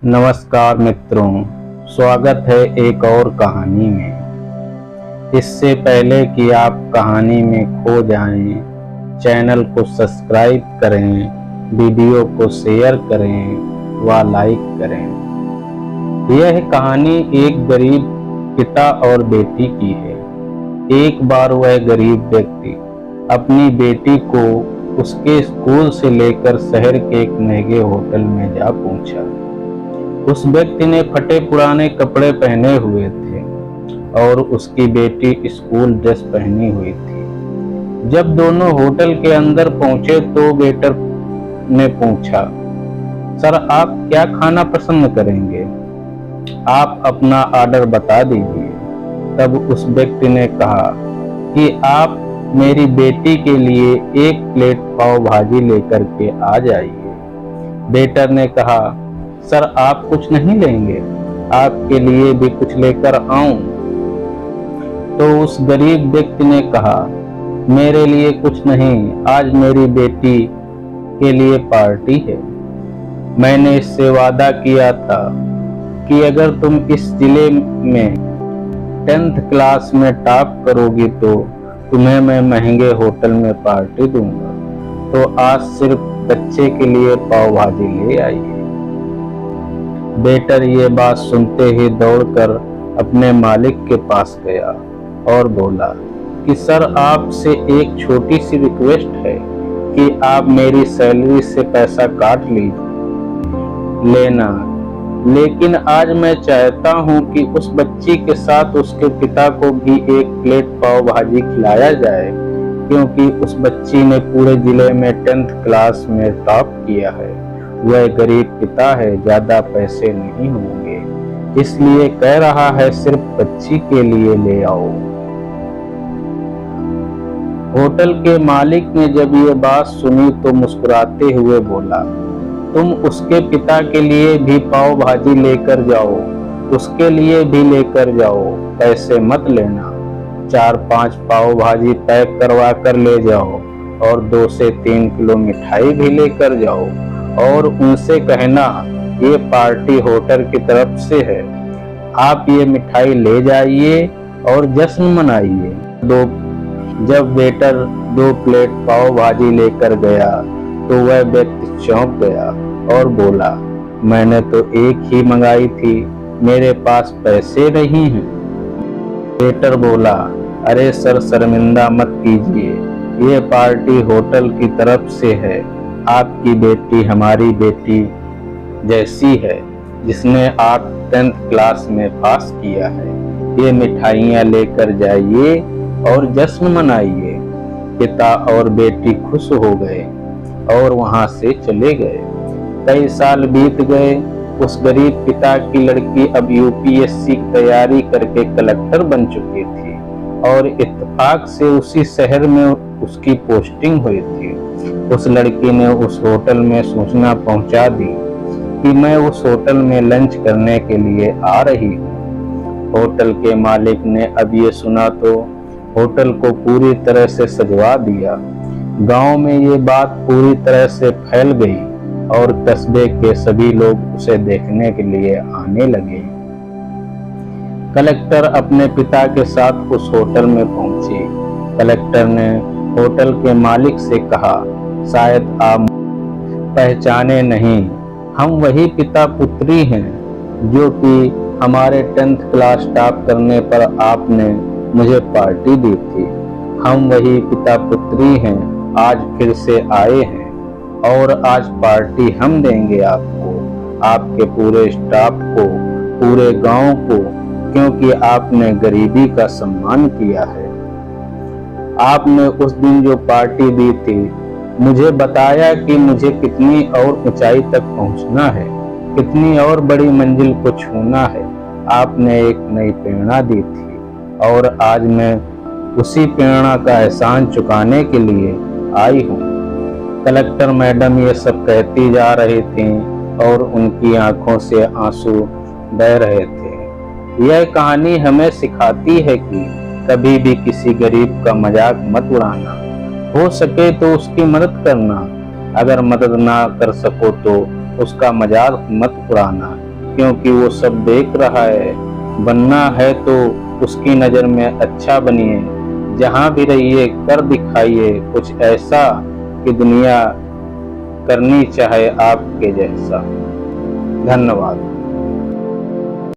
नमस्कार मित्रों, स्वागत है एक और कहानी में। इससे पहले कि आप कहानी में खो जाएं, चैनल को सब्सक्राइब करें, वीडियो को शेयर करें व लाइक करें। यह कहानी एक गरीब पिता और बेटी की है। एक बार वह गरीब व्यक्ति अपनी बेटी को उसके स्कूल से लेकर शहर के एक महंगे होटल में जा पहुंचा। उस व्यक्ति ने फटे पुराने कपड़े पहने हुए थे और उसकी बेटी स्कूल ड्रेस पहनी हुई थी। जब दोनों होटल के अंदर पहुंचे तो वेटर ने पूछा, सर आप क्या खाना पसंद करेंगे? आप अपना ऑर्डर बता दीजिए। तब उस व्यक्ति ने कहा कि आप मेरी बेटी के लिए एक प्लेट पाव भाजी लेकर के आ जाइए। वेटर ने कहा, सर आप कुछ नहीं लेंगे? आपके लिए भी कुछ लेकर आऊं? तो उस गरीब व्यक्ति ने कहा, मेरे लिए कुछ नहीं, आज मेरी बेटी के लिए पार्टी है। मैंने इससे वादा किया था कि अगर तुम इस जिले में 10th क्लास में टॉप करोगी तो तुम्हें मैं महंगे होटल में पार्टी दूंगा। तो आज सिर्फ बच्चे के लिए पाव भाजी ले आइए। वेटर ये बात सुनते ही दौड़कर अपने मालिक के पास गया और बोला कि सर आपसे एक छोटी सी रिक्वेस्ट है कि आप मेरी सैलरी से पैसा काट लेना, लेकिन आज मैं चाहता हूं कि उस बच्ची के साथ उसके पिता को भी एक प्लेट पाव भाजी खिलाया जाए, क्योंकि उस बच्ची ने पूरे जिले में 10th क्लास में टॉप किया है। वह गरीब पिता है, ज्यादा पैसे नहीं होंगे, इसलिए कह रहा है सिर्फ बच्ची के लिए ले आओ। होटल के मालिक ने जब ये बात सुनी तो मुस्कुराते हुए बोला, तुम उसके पिता के लिए भी पाव भाजी लेकर जाओ, उसके लिए भी लेकर जाओ, पैसे मत लेना। 4-5 पाव भाजी पैक करवा कर ले जाओ और 2 से 3 किलो मिठाई भी लेकर जाओ और उनसे कहना ये पार्टी होटल की तरफ से है, आप ये मिठाई ले जाइए और जश्न मनाइए। जब वेटर 2 प्लेट पाव भाजी लेकर गया तो वह व्यक्ति चौंक गया और बोला, मैंने तो एक ही मंगाई थी, मेरे पास पैसे नहीं हैं। वेटर बोला, अरे सर शर्मिंदा मत कीजिए, ये पार्टी होटल की तरफ से है। आपकी बेटी हमारी बेटी जैसी है, जिसने 10th क्लास में पास किया है। ये मिठाइयाँ लेकर जाइए और जश्न मनाइए। पिता और बेटी खुश हो गए और वहां से चले गए। कई साल बीत गए। उस गरीब पिता की लड़की अब UPSC की तैयारी करके कलेक्टर बन चुकी थी और इत्तेफाक से उसी शहर में उसकी पोस्टिंग हुई थी। उस लड़की ने उस होटल में सूचना पहुंचा दी कि मैं उस होटल में लंच करने के लिए आ रही हूँ। होटल के मालिक ने अब ये सुना तो होटल को पूरी तरह से सजवा दिया। गांव में ये बात पूरी तरह से फैल गई और कस्बे के सभी लोग उसे देखने के लिए आने लगे। कलेक्टर अपने पिता के साथ उस होटल में पहुंची। कलेक्टर ने होटल के मालिक से कहा, शायद आप पहचाने नहीं, हम वही पिता पुत्री हैं जो कि हमारे 10th क्लास टॉप करने पर आपने मुझे पार्टी दी थी। हम वही पिता पुत्री हैं, आज फिर से आए हैं और आज पार्टी हम देंगे आपको, आपके पूरे स्टाफ को, पूरे गांव को, क्योंकि आपने गरीबी का सम्मान किया है। आपने उस दिन जो पार्टी दी थी, मुझे बताया कि मुझे कितनी और ऊंचाई तक पहुंचना है, कितनी और बड़ी मंजिल को छूना है। आपने एक नई प्रेरणा दी थी और आज मैं उसी प्रेरणा का एहसान चुकाने के लिए आई हूँ। कलेक्टर मैडम ये सब कहती जा रही थी और उनकी आंखों से आंसू बह रहे थे। यह कहानी हमें सिखाती है कि कभी भी किसी गरीब का मजाक मत उड़ाना, हो सके तो उसकी मदद करना, अगर मदद ना कर सको तो उसका मजाक मत उड़ाना। क्योंकि वो सब देख रहा है। बनना है तो उसकी नज़र में अच्छा बनिए, जहाँ भी रहिए कर दिखाइए कुछ ऐसा कि दुनिया करनी चाहे आपके जैसा। धन्यवाद।